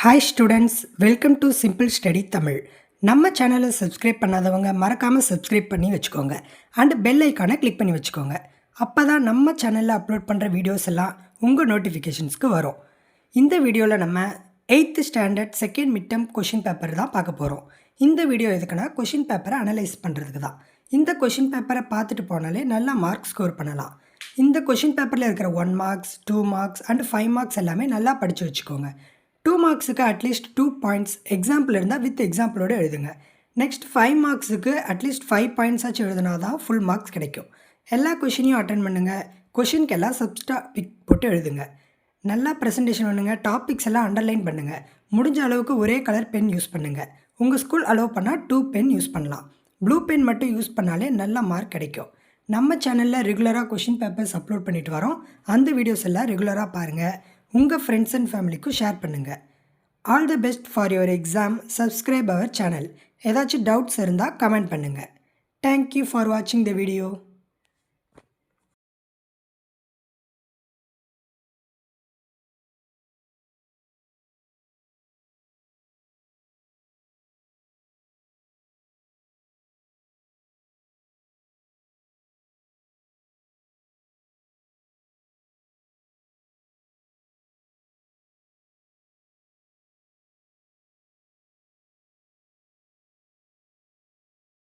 Hi students, welcome to simple study Tamil. நம்ம சேனலை subscribe பண்ணாதவங்க மறக்காமல் சப்ஸ்கிரைப் பண்ணி வச்சுக்கோங்க. அண்ட் பெல் ஐக்கானை கிளிக் பண்ணி வச்சுக்கோங்க. அப்போ தான் நம்ம சேனலில் அப்லோட் பண்ணுற வீடியோஸ் எல்லாம் உங்கள் நோட்டிஃபிகேஷன்ஸ்க்கு வரும். இந்த வீடியோவில் நம்ம 8th standard second mid term question paper தான் பார்க்க போகிறோம். இந்த வீடியோ எதுக்குன்னா கொஷின் பேப்பரை அனலைஸ் பண்ணுறதுக்கு தான். இந்த கொஷின் பேப்பரை பார்த்துட்டு போனாலே நல்லா மார்க் ஸ்கோர் பண்ணலாம். இந்த கொஷின் பேப்பரில் இருக்கிற 1 மார்க்ஸ் 2 மார்க்ஸ் அண்ட் 5 மார்க்ஸ் எல்லாமே நல்லா படித்து வச்சுக்கோங்க. 2 மார்க்ஸுக்கு அட்லீஸ்ட் 2 பாயிண்ட்ஸ் எக்ஸாம்பிள் இருந்தால் வித் எக்ஸாம்பிளோடு எழுதுங்க. நெக்ஸ்ட் 5 மார்க்ஸுக்கு அட்லீஸ்ட் 5 பாயிண்ட்ஸ் ஆச்சு எழுதுனா தான் ஃபுல் மார்க்ஸ் கிடைக்கும். எல்லா கொஷினையும் அட்டன் பண்ணுங்கள். கொஷினுக்கு எல்லாம் சப்ஸ்டாபிக் போட்டு எழுதுங்க. நல்லா ப்ரெசன்டேஷன் பண்ணுங்கள். டாபிக்ஸ் எல்லாம் அண்டர்லைன் பண்ணுங்கள். முடிஞ்ச அளவுக்கு ஒரே கலர் பென் யூஸ் பண்ணுங்கள். உங்கள் ஸ்கூல் அலோவ் பண்ணால் 2 பென் யூஸ் பண்ணலாம். ப்ளூ பென் மட்டும் யூஸ் பண்ணாலே நல்ல மார்க் கிடைக்கும். நம்ம சேனலில் ரெகுலராக கொஷின் பேப்பர்ஸ் அப்லோட் பண்ணிட்டு வரோம். அந்த வீடியோஸ் எல்லாம் ரெகுலராக பாருங்கள். உங்கள் ஃப்ரெண்ட்ஸ் அண்ட் ஃபேமிலிக்கும் ஷேர் பண்ணுங்கள். All the best for your exam. Subscribe our channel. ஏதாச்சும் டவுட்ஸ் இருந்தால் கமெண்ட் பண்ணுங்கள். தேங்க்யூ ஃபார் வாட்சிங் த வீடியோ.